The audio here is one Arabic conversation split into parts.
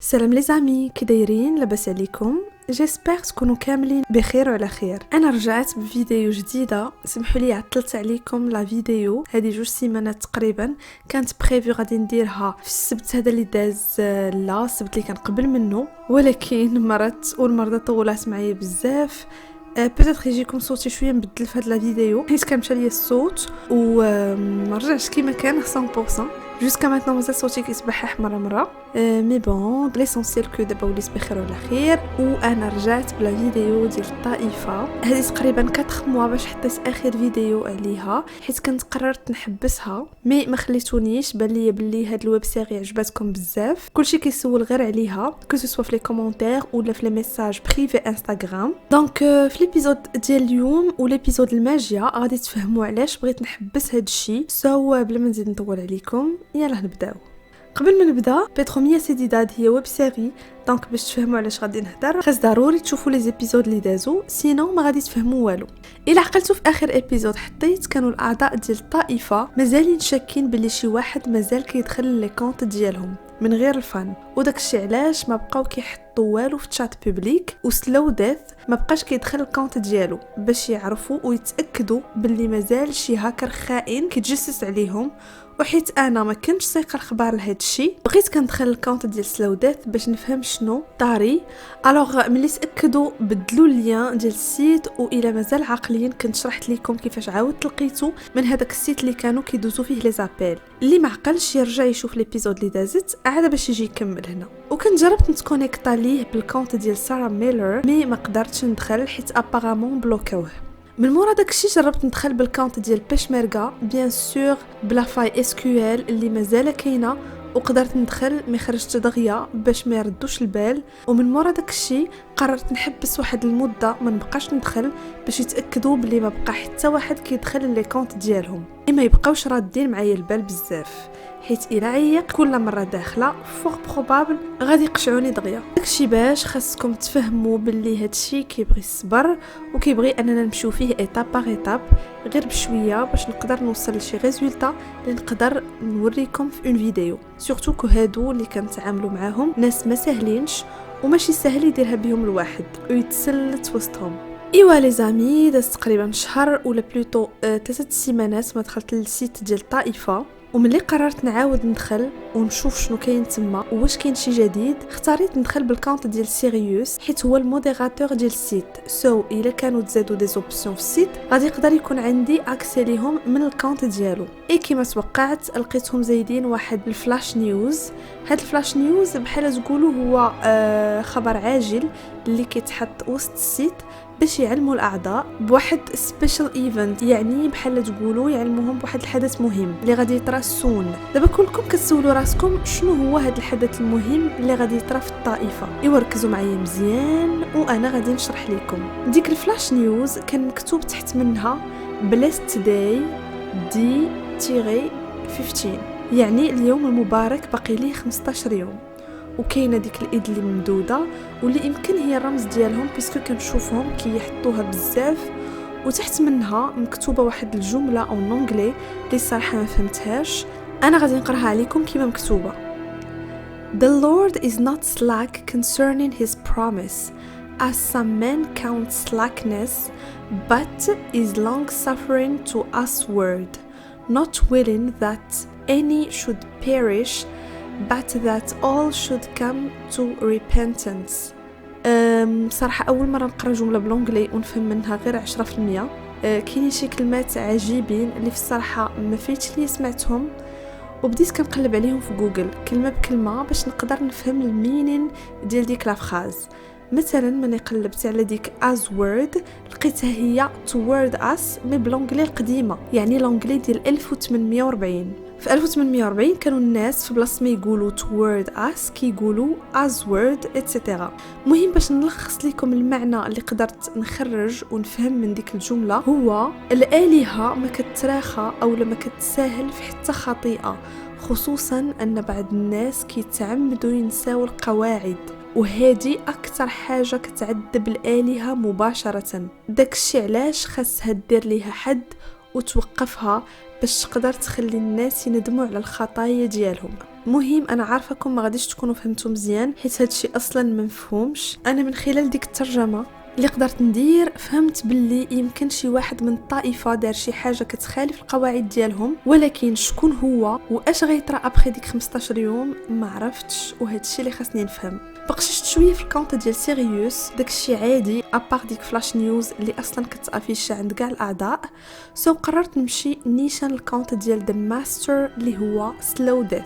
السلام لي زامي، كي دايرين؟ لاباس عليكم؟ جيسبر تكونوا كاملين بخير وعلى خير. انا رجعت بفيديو جديده. سمحوا لي عطلت عليكم لا فيديو هذه 2 سيمانات تقريبا. كانت بريفيو غادي نديرها في السبت هذا اللي داز، لا السبت اللي كان قبل منه، ولكن مرات والمرضى طولات معايا بزاف. بوتيتر يجيكم صوتي شويه مبدل في هذا لا فيديو حيت كان مشى ليا الصوت وما رجعش كيما كان 100%. جوسكا ماتنو مازال صوتي كيتبحح مره مي بون ليسونسيال كو دابا وليت بخير وعلى خير. وانا رجعت بلا فيديو ديال الطائفه هذه تقريبا 4 موا باش حطيت اخر فيديو عليها، حيت كنت قررت نحبسها مي ما خليتونيش. بان ليا بلي هاد الويب سيري عجبتكم بزاف، كلشي كيسول غير عليها كو سوا في لي كومونتير ولا في لي ميساج بريفي انستغرام. دونك في ليبيزود ديال اليوم وليبيزود الماجيه غادي تفهموا علاش بغيت نحبس هاد الشيء. بلا ما نزيد نطول عليكم يلا نبداو. قبل ما نبدا بيتروميا سيديداد هي ويب سيري، دونك باش تفهموا علاش غادي نهضر خاص ضروري تشوفوا لي زيبيزود اللي دازو، سينو ما غادي تفهموا والو. الا عقلتوا في اخر ابيزود حطيت كانوا الاعضاء ديال الطائفه مازالين شاكين بلي شي واحد مازال كيدخل لي كونط ديالهم من غير الفن، وداك الشيء علاش ما بقاو كيحطوا والو في تشات بوبليك. وسلو ديث ما بقاش كيدخل الكونط ديالو باش يعرفوا ويتاكدوا باللي مازال شي هاكر خائن كيتجسس عليهم. وحيت انا ما كنتش سايقه الخبار لهذا الشيء بغيت كندخل الكونط ديال سلو ديث باش نفهم شنو طاري. الوغ ملي تاكدوا بدلوا اللين ديال السيت، والى مازال عاقلين كنت شرحت لكم كيفاش عاودت لقيتو من هذاك السيت اللي كانوا كيدوزوا فيه لي زابيل. اللي ما عقلش يرجع يشوف ليبيزود اللي دازت عاد باش يجي يكمل هنا. وكنت جربت نتكونيكطا ليه بالكونط ديال سارة ميلر مي ما قدرتش ندخل حيت ابارامون بلوكاوه. من مورا داكشي جربت ندخل بالكونط ديال بيشمرغا بيان سور بلا فاي اس كيو ال اللي مازال كاينه، وقدرت ندخل ما خرجت دغيا باش ما يردوش البال. ومن مورا داكشي قررت نحبس واحد المده ما نبقاش ندخل باش يتاكدوا بلي ما بقى حتى واحد كيدخل لي كونط ديالهم، ما يبقاوش رادين معايا البال بزاف، حيت الى عيق كل مره داخله فوق بروبابل غادي يقشعوني دغيا. داكشي باش خاصكم تفهموا باللي هادشي كيبغي الصبر وكيبغي اننا نمشيو فيه ايتاب باغ ايتاب غير بشويه باش نقدر نوصل لشي ريزولطا اللي نقدر نوريكم في اون فيديو. سورتو كو هادو اللي كنتعاملوا معاهم ناس ما سهلينش وماشي سهل يديرها بهم الواحد ويتسلت وسطهم. ايوا لي زامي داز تقريبا شهر ولا بلوتو 3 سيمانات ما دخلت للسيت ديال الطائفه، وملي قررت نعاود ندخل ونشوف شنو كاين تما واش كاين شي جديد اختاريت ندخل بالكونط ديال سيريوس حيت هو الموديراتور ديال السيت. الا كانوا تزادوا دي زوبسيون في السيت غادي يقدر يكون عندي اكسي ليهم من الكونط ديالو. كيما توقعت لقيتهم زايدين واحد الفلاش نيوز. هاد الفلاش نيوز بحال تقولوا هو خبر عاجل اللي كيتحط وسط السيت باش يعلموا الاعضاء بواحد سبيشال ايفنت، يعني بحال تقولوا يعلموهم بواحد الحدث مهم اللي غادي يطرا سون. دابا كلكم كتسولوا راسكم شنو هو هذا الحدث المهم اللي غادي يطرا في الطائفه. ركزوا معايا مزيان وانا غادي نشرح لكم. ديك الفلاش نيوز كان مكتوب تحت منها بليست داي دي تيري 15، يعني اليوم المبارك باقي ليه 15 يوم. وكاينه ديك الايد اللي ممدوده واللي يمكن هي الرمز ديالهم بيسكو كنشوفهم كيحطوها بزاف، وتحت منها مكتوبه واحد الجمله او نونغلي اللي الصراحه ما فهمتهاش. انا غادي نقراها عليكم كيما مكتوبه. The Lord is not slack concerning his promise, as some men count slackness, but is long-suffering to usward, not willing that any should perish, but that all should come to repentance. صراحة أول مرة نقرأ جملة بلونجلي ونفهم منها غير 10%. كاينين شي كلمات عجيبين اللي في الصراحة ما فيتش لي سمعتهم، وبديت كنقلب عليهم في جوجل كلمة بكلمة باش نقدر نفهم المينين ديال ديك لافراز. مثلا من قلبت على ديك as word لقيتها هي toward us مي بلونجلي قديمة، يعني لونجلي ديال 1840. في 1840 كانوا الناس في بلاصه ما يقولوا toward us كيقولوا as word etc. مهم باش نلخص لكم المعنى اللي قدرت نخرج ونفهم من ديك الجمله هو الآلهة ما كتراخى او لما كتساهل في حتى خطيئه، خصوصا ان بعض الناس كيتعمدوا ينساو القواعد، وهذه اكثر حاجه كتعذب الآلهة مباشره. داكشي علاش خاصها دير ليها حد وتوقفها باش تقدر تخلي الناس يندموا على الخطايا ديالهم. مهم انا عارفاكم ما غاديش تكونوا فهمتوا مزيان حيت هادشي اصلا ما مفهومش. انا من خلال ديك الترجمه اللي قدرت ندير فهمت باللي يمكن شي واحد من الطائفه دار شي حاجه كتخالف القواعد ديالهم، ولكن شكون هو واش غيطرا ابخي ديك 15 يوم ما عرفتش، وهادشي اللي خاصني نفهم. بقشت شويه في الكونت ديال سيريوس، داكشي عادي ابار ديك فلاش نيوز اللي اصلا كتافيش عند كاع الاعضاء. قررت نمشي نيشان الكونت ديال ذا ماستر اللي هو سلو ديث،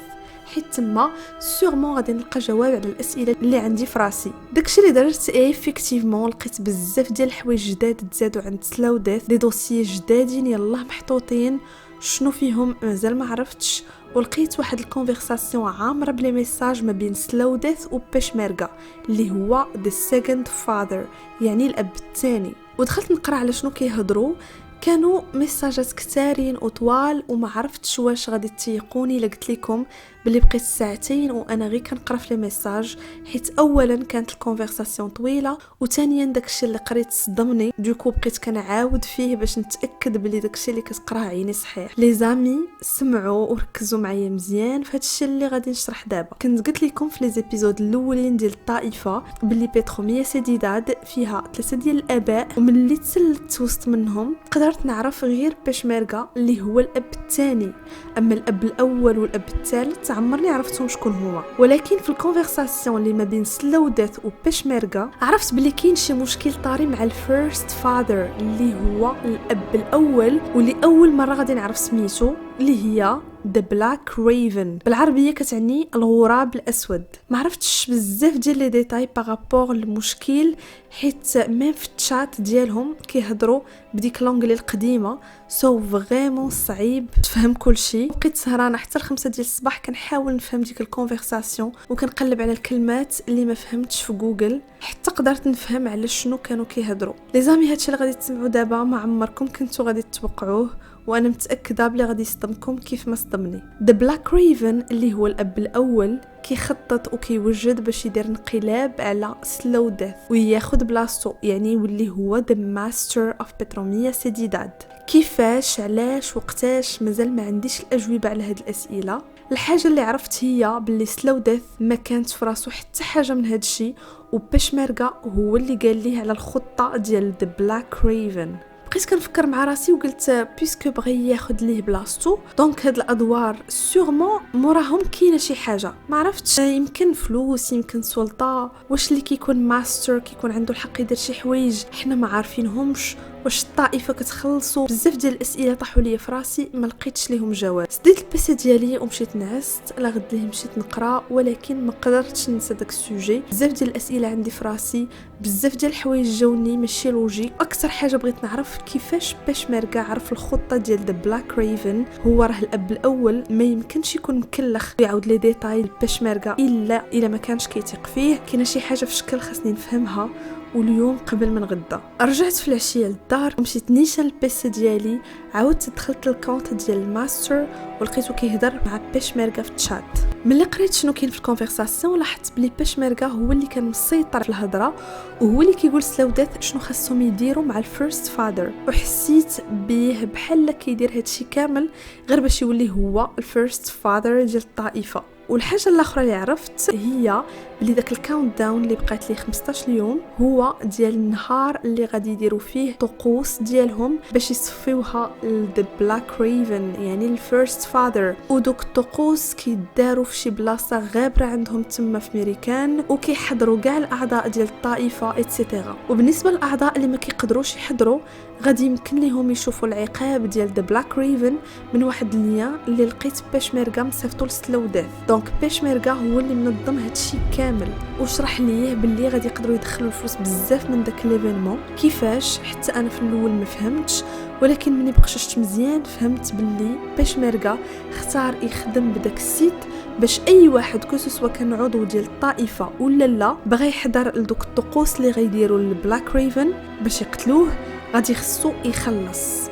حيت تما سورمون غادي نلقى جواب على الاسئله اللي عندي في راسي. داكشي اللي درت ايفيكتيفمون لقيت بزاف ديال الحوايج جداد تزادوا عند سلو ديث، دي دوسيي جدادين يلاه محطوطين، شنو فيهم مازال ما عرفتش. ولقيت واحد الكونفرساسيون عامره بلي ميساج ما بين سلو ديث وبيشميرغا اللي هو the second father، يعني الاب الثاني. ودخلت نقرا على شنو كيهضروا، كانوا ميساجات كتارين وطوال، وما عرفتش واش غادي تيقوني الا قلت لكم بلي بقيت ساعتين وانا غير كنقرا في لي ميساج، حيت اولا كانت الكونفرساسيون طويله، وثانيا داكشي اللي قريت صدمني، دوكو بقيت كنعاود فيه باش نتاكد بلي داكشي اللي كتقراه عيني صحيح. لي زامي سمعوا وركزوا معايا مزيان في هادشي اللي غادي نشرح دابا. كنت قلت لكم في لي زيبيزود الاولين ديال الطائفه بلي بيتروميا سيديداد فيها 3 ديال الاباء، ومن اللي تسلت وسط منهم قدرت نعرف غير بيشميرغا اللي هو الاب الثاني، اما الاب الاول والاب الثالث عمرني عرفتهم شكون هو. ولكن في الكونفرساسيون اللي ما بين سلو ديث وبيشميرغا عرفت بلي كاين شي مشكل طاري مع الفيرست فاذر اللي هو الاب الاول، واللي اول مره غادي نعرف سميتو اللي هي The Black Raven، بالعربيه كتعني الغراب الاسود. ما عرفتش بزاف ديال لي ديتاي بارابور المشكل، حيت ميم في الشات ديالهم كيهضروا بديك لونغلي القديمه، سو فريمون صعيب تفهم كل شيء. بقيت سهرانه حتى 5 ديال الصباح كنحاول نفهم ديك الكونفرساسيون، وكنقلب على الكلمات اللي ما فهمتش في جوجل حتى قدرت نفهم على شنو كانوا كيهضروا. لي زامي هادشي اللي غادي تسمعوا دابا ما عمركم كنتو غادي تتوقعوه، وانا متاكده بلي غادي يصدمكم كيف ما صدمني. The Black Raven اللي هو الاب الاول كيخطط وكيوجد باش يدير انقلاب على سلو ديث وياخذ بلاصتو، يعني يولي هو The Master of بيتروميا سيديداد. كيفاش، علاش، وقتاش، مازال ما عنديش الاجوبه على هاد الاسئله. الحاجه اللي عرفت هي باللي سلو ديث ما كانت في راسو حتى حاجه من هادشي، وبيشميرغا هو اللي قال ليه على الخطه ديال The Black Raven. بقيت كنفكر مع راسي وقلت بيسكو بغى ياخذ ليه بلاصتو، دونك هاد الادوار سورمون موراهم كاينه شي حاجه ما عرفتش، يمكن فلوس، يمكن سلطه. واش اللي كيكون ماستر كيكون عنده الحق يدير شي حوايج حنا ما عارفينهمش؟ واش الطائفه كتخلصوا؟ بزاف ديال الاسئله طاحوا لي في راسي ما لقيتش ليهم جواب. سديت البيسه ديالي ومشيت نعست، لا غد ليه مشيت نقرا، ولكن ما قدرتش ننسى داك السوجي. بزاف ديال الاسئله عندي في راسي، بزاف ديال الحوايج جاوني ماشي لوجيك. اكثر حاجه بغيت نعرف كيفاش بيشميرغا عرف الخطه ديال ذا بلاك ريفن. هو راه الاب الاول، ما يمكنش يكون مكلخ يعاود لي ديتاي بيشميرغا الا ما كانش كيثيق فيه. كاينه شي حاجه في شكل خاصني نفهمها، واليوم قبل من غدا رجعت في العشيه للدار ومشيت نيشان البيسي ديالي، عاودت دخلت للكونت ديال الماستر ولقيتو كيهضر مع بيشميرغا في الشات. ملي قريت شنو كاين في الكونفرساسيون لاحظت بلي بيشميرغا هو اللي كان مسيطر في الهضره، وهو اللي كيقول سلو ديث شنو خاصهم يديروا مع الفيرست فادر، وحسيت بيه بحال كيدير هادشي كامل غير باش يولي هو الفيرست فادر ديال الطائفه. والحاجه الاخرى اللي عرفت هي بلي داك الكاونت داون اللي بقات ليه 15 يوم هو ديال النهار اللي غادي يديروا فيه طقوس ديالهم باش يصفيوها ذا بلاك ريفن، يعني الفيرست فادر. ودوك الطقوس كيداروا في شي بلاصه غابره عندهم تما في ميريكان، وكيحضروا كاع الاعضاء ديال الطائفه ايتترا. وبالنسبه للاعضاء اللي ما كيقدروش يحضروا غادي يمكن لهم يشوفوا العقاب ديال ذا بلاك ريفن من واحد اللين اللي لقيت بيشميرغا مصيفطو لسلو ديث. دونك بيشميرغا هو اللي منظم هادشي كامل، وشرح ليه باللي غادي يقدروا يدخلوا الفلوس بزاف من داك ليفينمون. كيفاش؟ حتى انا في الاول ما فهمتش، ولكن مني بقششت مزيان فهمت باللي بيشميرغا اختار يخدم بداك السيت باش اي واحد كوسوا كان عضو ديال الطائفه ولا لا بغى يحضر لدوك الطقوس اللي غيديروا للبلاك ريفن باش يقتلوه غادي خصو يخلص.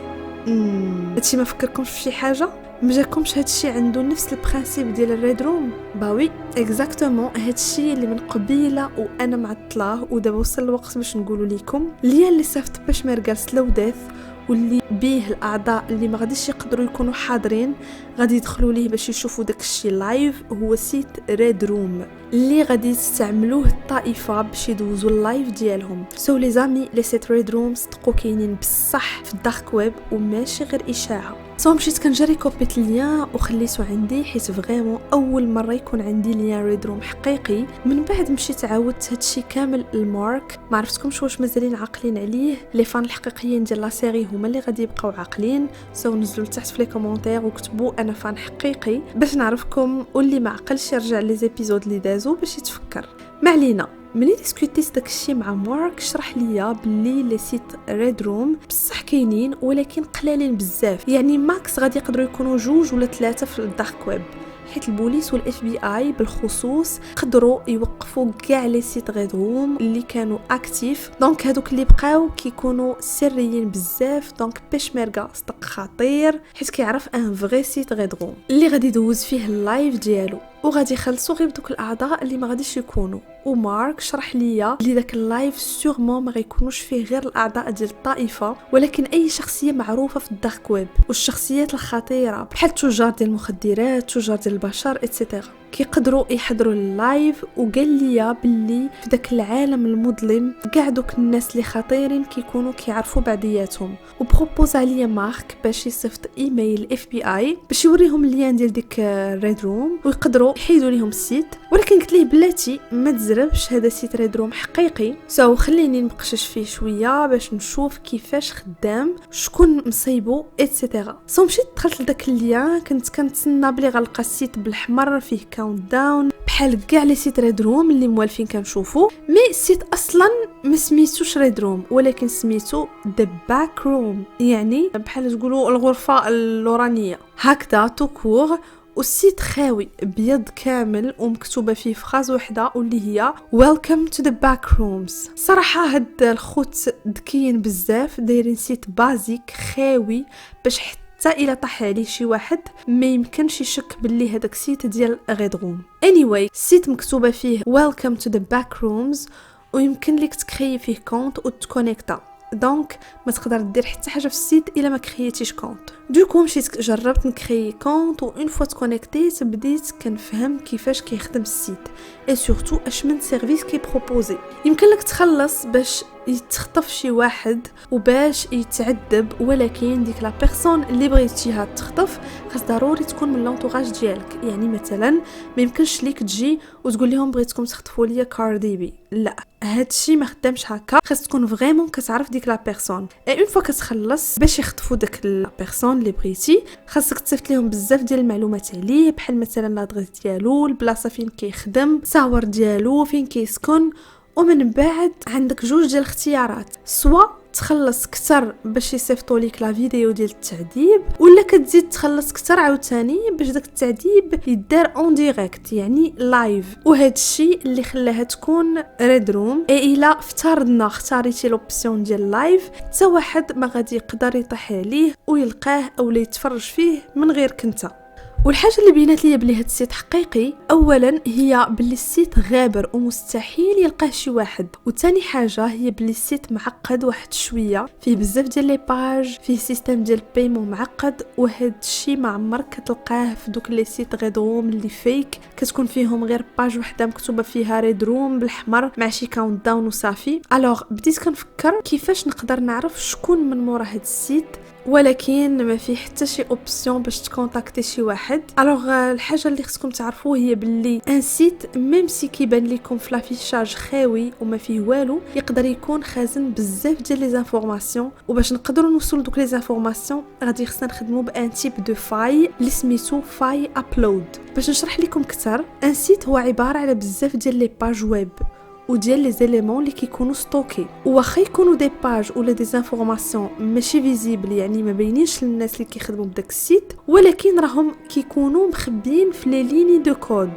هادشي ما فكركمش في شي حاجه؟ ما جاكمش هادشي عنده نفس البرانسيپ ديال الريد روم؟ باوي اكزاكتومون هادشي اللي من قبيله وانا معطلاه، ودابا وصل الوقت باش نقولوا لكم ليا اللي صيفط بيشميرغا سلو ديث واللي بيه الاعضاء اللي ما غاديش يقدروا يكونوا حاضرين غادي يدخلوا ليه باش يشوفوا داك الشيء لايف. هو سيت ريد روم اللي غادي يستعملوه الطائفه باش يدوزوا اللايف ديالهم. سو لي زامي لي سيت ريد رومز تقو كاينين بصح في الدارك ويب وماشي غير اشاعه. سو مشيت كنجري كوبيت ليان وخليته عندي حيت فريمون اول مره يكون عندي ليان ريد روم حقيقي. من بعد مشيت عاودت هادشي كامل المارك. ما عرفتكمش واش مازالين عاقلين عليه. لي فان الحقيقيين ديال لا سيري هما اللي غادي يبقاو عاقلين. سو نزلوا لتحت في لي كومونتير وكتبوا انا فان حقيقي باش نعرفكم، واللي ما عقلش يرجع لي زيبيزود اللي دازو باش يتفكر. ما علينا. ملي ديسكوتيت داكشي مع مارك شرح ليا بلي لي سيت ريد روم بصح كاينين ولكن قلالين بزاف، يعني ماكس غادي يقدروا يكونوا 2 ولا 3 في الدارك ويب، حيت البوليس والاف بي اي بالخصوص قدروا يوقفوا كاع لي سيت ريد روم اللي كانوا اكتيف. دونك هذوك اللي بقاو كيكونوا سريين بزاف. دونك بيشميرغا صدق خطير حيت كيعرف ان فري سيت ريد روم اللي غادي يدوز فيه اللايف ديالو، وغادي يخلصوا غير دوك الاعضاء اللي ما غاديش يكونوا. ومارك شرح ليا اللي داك اللايف سورمون ما غيكونوش فيه غير الاعضاء ديال الطائفه ولكن اي شخصيه معروفه في الدارك ويب، والشخصيات الخطيره بحال تجار ديال المخدرات، تجار ديال البشر ايتترا كيقدروا يحضروا اللايف. وقال ليا باللي في داك العالم المظلم كاع دوك الناس اللي خطيرين كيكونوا كيعرفوا بعضياتهم. وبروبوز عليا مارك باش يصيفط ايميل اف بي اي باش يوريهم اللين ديال ديك ريد روم ويقدروا يحيدوا ليهم السيت. ولكن قلت ليه بلاتي ما تزربش، هذا سيت ريد روم حقيقي. سو خليني نبقشش فيه شويه باش نشوف كيفاش خدام، شكون مصيبو ايتترا. سو مشيت دخلت لداك اللين، كنت كنتسنى بلي غنلقى السيت بالحمر فيه كاونت داون بحال كاع لي سيت ريد روم اللي موالفين كنشوفو. مي السيت اصلا ما سميتوش ريد روم ولكن سميتو ذا باك روم، يعني بحال تقولوا الغرفه اللورانيه هكذا تو كور. والسيت خاوي بيض كامل ومكتوبه فيه فراز وحده واللي هي Welcome to the back rooms. صراحه هاد الخوت ذكيين بزاف، دايرين سيت بازيك خاوي باش حتى الا طاح عليه شي واحد ما يمكنش يشك باللي هذاك السيت ديال ريد روم. anyway السيت مكتوبه فيه Welcome to the back rooms ويمكن لك تكري فيه كونت وتكونيكتا. دونك ما تقدر دير حتى حاجه في السيت الا ما كرييتيش كونت. دوكو مشيت جربت نكري كونت اون فوا تكونيكتيت بديت كنفهم كيفاش كيخدم السيت اي سورتو اش من سيرفيس كي بروبوزي. يمكن لك تخلص باش يتخطف شي واحد وباش يتعذب، ولكن ديك لا بيرسون اللي بغيتيها تخطف خاص ضروري تكون من لونطوراج ديالك. يعني مثلا ما يمكنش ليك تجي وتقول لهم بغيتكم تخطفوا ليا كاردي بي، لا هادشي ما خدامش هكا. خاص تكون فريمون كتعرف ديك لا بيرسون اي اون فوا كتخلص باش يخطفوا داك لا بيرسون اللي بغيتي خاصك تصيفط لهم بزاف ديال المعلومات عليه، بحال مثلا لادريس ديالو، البلاصه فين كيخدم، الصور ديالو، فين كيسكن. ومن بعد عندك 2 ديال الاختيارات، سوا تخلص كتر باش يصيفطوا ليك لا فيديو ديال التعذيب، ولا كتزيد تخلص كتر عاوتاني باش داك التعذيب يدار اون ديريكت يعني لايف. وهذا الشيء اللي خلاها تكون ريد روم. اي الا افترضنا اختاريتي لوبسيون ديال لايف حتى واحد ما غادي يقدر يطيح عليه ويلقاه او يتفرج فيه من غير كنتا. والحاجه اللي بينات ليا بلي هاد السيت حقيقي اولا هي بلي السيت غابر ومستحيل يلقاه شي واحد، وثاني حاجه هي بلي السيت معقد واحد شويه، فيه بزاف ديال لي باج، فيه سيستم ديال بايمون معقد. وهاد الشيء ما عمرك كتلقاه في دوك لي سيت ريد روم اللي فيك كتكون فيهم غير باج وحده مكتوبه فيها ريد روم بالحمر مع شي كاونت داون وصافي. الوغ بديت كنفكر كيفاش نقدر نعرف شكون من مورا هاد السيت، ولكن ما فيه حتى شي اوبسيون باش تكونتاكتي شي واحد. الوغ الحاجه اللي خصكم تعرفوا هي باللي ان سيت ميم سي كيبان لكم في لافيشاج خاوي وما فيه والو يقدر يكون خازن بزاف ديال لي زانفورماسيون. وباش نقدروا نوصلوا دوك لي زانفورماسيون غادي خصنا نخدموا بان تيب دو فاي اللي سميتو فاي ابلود. باش نشرح لكم اكثر، ان سيت هو عباره على بزاف ديال لي باج ويب وديال لي زيليمون اللي كيكونوا ستوكي، واخا يكونوا دي باج ولا دي انفورماسيون ماشي فيزيبل يعني ما باينينش للناس اللي كيخدموا بداك السيت، ولكن راهم كيكونوا مخبيين في لي ليني دو كود.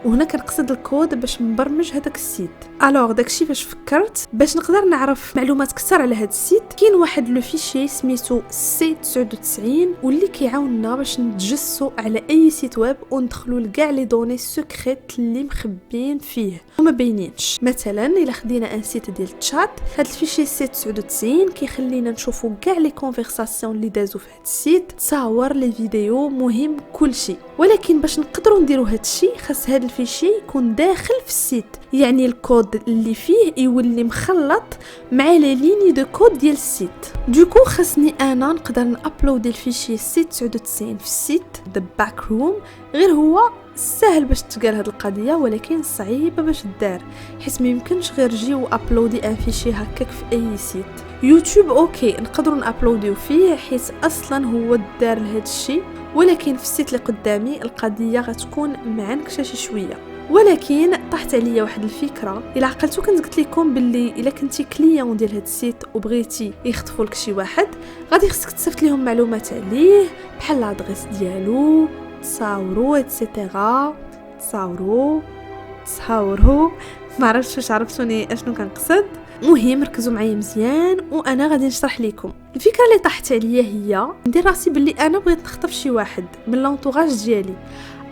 وهنا كنقصد الكود باش نبرمج هذاك السيت. الوغ داكشي فاش فكرت باش نقدر نعرف معلومات كثر على هذا السيت، كاين واحد لو فيشي سميتو سي 99 واللي كيعاوننا باش نتجسوا على اي سيت ويب وندخلوا لكاع لي دوني سيكريت اللي مخبيين فيه وما باينينش. مثلا مثلا الا خدينا ان سيت ديال الشات، هاد الفيشي سي 99 كيخلينا نشوفوا كاع لي كونفرساسيون اللي دازو في هاد السيت، تصاور لي فيديو، مهم كلشي. ولكن باش نقدروا نديروا هاد الشيء خاص هاد الفيشي يكون داخل في السيت، يعني الكود اللي فيه يولي مخلط مع لي ليني دو كود ديال السيت. دوكو خاصني انا نقدر نابلود الفيشي سي 99 في السيت ذا باك روم. غير هو سهل باش تقال هاد القضيه، ولكن صعيبه باش تدار، حيت ما يمكنش غير جي وابلودي ان فيشي هكاك في اي سيت. يوتيوب اوكي نقدروا نابلوديو فيه حيت اصلا هو دار لهاد الشيء، ولكن في السيت اللي قدامي القضيه غتكون معنكشه شي شويه. ولكن طاحت عليا واحد الفكره، الا عقلتو كنت قلت لكم باللي الا كنتي كليون ديال هاد السيت وبغيتي يخطفوا لك شي واحد، غادي خصك تصيفط لهم معلومات عليه بحال لادريس ديالو، تصاورو ايتترا، تصاورو ما عرفتش واش عرفتوني اشنو كنقصد. مهم ركزوا معايا مزيان وانا غادي نشرح لكم. الفكره اللي طاحت عليا هي ندير راسي باللي انا بغيت نخطف شي واحد من لونطوراج ديالي.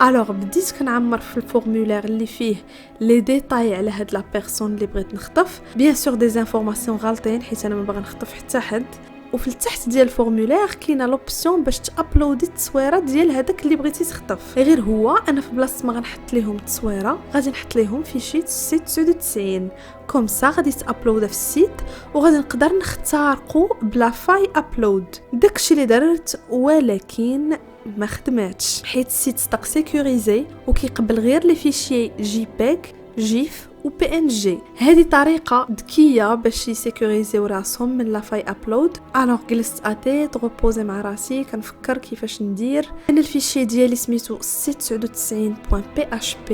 الوغ بديت كنعمر في الفورمولير اللي فيه لي ديتاي على هاد لا بيرسون اللي بغيت نخطف، بيان سور دي انفورماسيون غالطين حيت انا ما باغا نخطف حتى حد. وفي التحت ديال الفورمولير كاينه لوبسيون باش تابلودي التصويره ديال هذاك اللي بغيتي تخطف. غير هو انا في بلاصه ما غنحط لهم التصويره، غادي نحط لهم في شيت سي 99 كوم سا غادي تابلودا في السيت، وغادي نقدر نختارقو بلا فاي ابلود. داكشي اللي درت، ولكن ما خدماتش حيت السيت ستاك سيكوريزي وكيقبل غير لي فيشي جي بيك، جيف و بي ان جي. هذه طريقه ذكيه باش يسيكوريزيو راسهم من لا فاي ابلود. الوغ جلست اتي تغوبوزي مع راسي كنفكر كيفاش ندير. انا الفيشي ديالي سميتو c99.php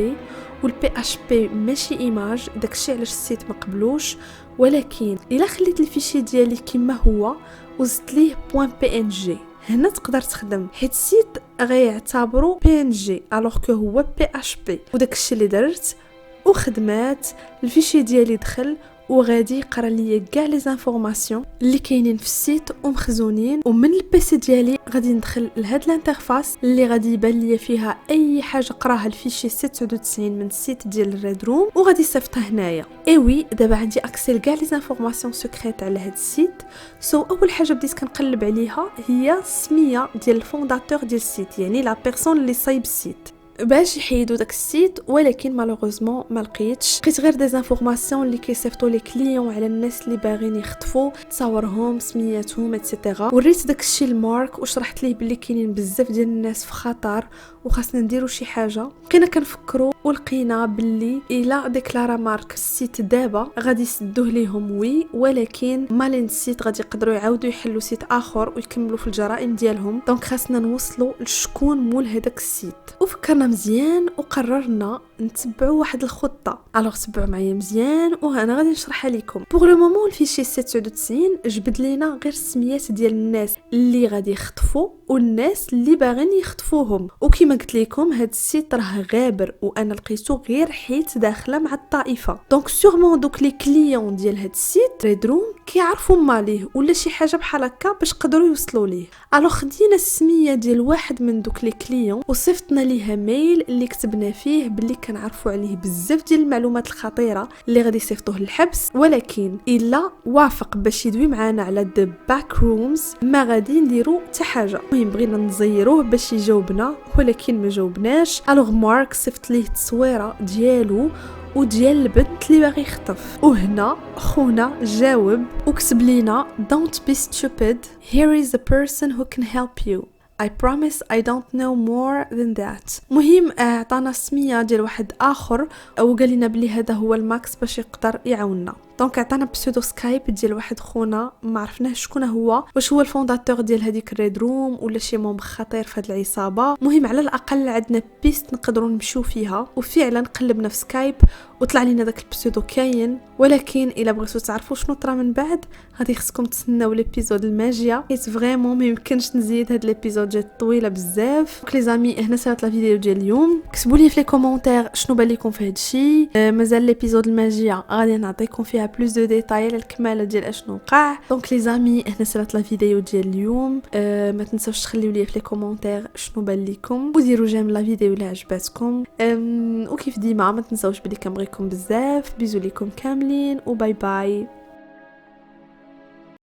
والبي اش بي ماشي ايماج، داكشي علاش السيت ما قبلوش. ولكن الا خليت الفيشي ديالي كما هو وزدت ليه .png هنا تقدر تخدم، حيت السيت غيعتبروا PNG الوغ كو هو PHP. وداكشي اللي درت وخدمات. الفيشي ديالي دخل وغادي يقرا ليا كاع لي زانفورماسيون اللي كاينين في السيت ومخزونين. ومن البيسي ديالي غادي ندخل لهاد الانترفاس اللي غادي يبان ليا فيها اي حاجه قراها الفيشي 99 من السيت ديال الريد روم، وغادي صيفطها هنايا. وي دابا عندي اكسي لكاع لي زانفورماسيون سيكريت على هاد السيت. اول حاجه بديت كنقلب عليها هي السميه ديال الفونداتور ديال السيت، يعني لا بيرسون اللي صايب السيت، باش يحيدوا داك السيت. ولكن مالوغوزمون ما لقيتش غير دي زانفورماسيون اللي كيصيفطوا لي كليون على الناس اللي باغيين يخطفوا تصاورهم، سمياتهم ايتترا. وريت داك الشيء لمارك وشرحت ليه بلي كاينين بزاف ديال الناس في خطر وخاصنا نديروا شي حاجه. بقينا كنفكروا ولقينا باللي الا ديكلارا مارك السيت دابا غادي يسدوه ليهم وي، ولكن مالين السيت غادي يقدروا يعاودوا يحلوا سيت اخر ويكملوا في الجرائم ديالهم. دونك خاصنا نوصلوا لشكون مول هذاك السيت. وفكرنا مزيان وقررنا نتبعوا واحد الخطه. الوغ تبعوا معايا مزيان وانا غادي نشرحها لكم. بوغ لو مومون الفيشي 99 جبد لينا غير السميات ديال الناس اللي غادي يخطفوا والناس اللي باغيين يخطفوهم. وكما قلت لكم هاد السيت راه غابر وانا لقيتو غير حيت داخله مع الطائفه. دونك سورمون دوك لي كليون ديال هاد السيت ريد روم كيعرفوا ماليه ولا شي حاجه بحال هكا باش قدروا يوصلوا ليه. الوغ خدينا السميه ديال واحد من دوك لي كليون وصيفطنا ليها ميل اللي كتبنا فيه باللي كنعرفوا عليه بزاف ديال المعلومات الخطيره اللي غادي يصيفطوه للحبس. ولكن الا وافق باش يدوي معنا على ذا باك رومز ما غادي نديروا حتى حاجه. المهم بغينا نزيروه باش يجاوبنا ولكن ما جاوبناش. الوغ مارك صيفط ليه التصويره ديالو وديال البنت اللي باغي يخطف، وهنا خونا جاوب وكتب لينا don't be stupid, here is a person who can help you, I promise I don't know more than that. مهم اعطانا السميه ديال واحد اخر وقال لنا بلي هذا هو الماكس باش يقدر يعاوننا. دونك عطانا بسودو سكايب ديال واحد خونا ما عرفناش شكون هو، واش هو الفونداتور ديال هذيك الريد روم ولا شي مومبر خطير في هذه العصابه. مهم على الاقل عندنا بيست نقدروا نمشيو فيها. وفعلا قلبنا في سكايب وطلع لنا داك البسودو كاين. ولكن الا بغيتو تعرفوا شنو طرا من بعد غادي خصكم تسناو ليبيزود الماجيا، حيت فريمون ما يمكنش نزيد هاد ليبيزود جات طويله بزاف. دونك لي زامي هنا صارت لا فيديو ديال اليوم. كتبوا لي في لي كومونتير شنو بان لكم في هادشي. مازال ليبيزود الماجيا غادي نعطيكم فيها بلوس دو ديتاي على الكماله ديال اشنو وقع. دونك لي زامي هنا سرات لا فيديو ديال اليوم. ما تنساوش تخليو لي في لي كومونتير شنو بان لكم وديروا جيم لا فيديو اللي عجبتكم. وكيف ديما ما تنساوش بلي كنبغيكم بزاف. بيزو ليكم كاملين وباي باي.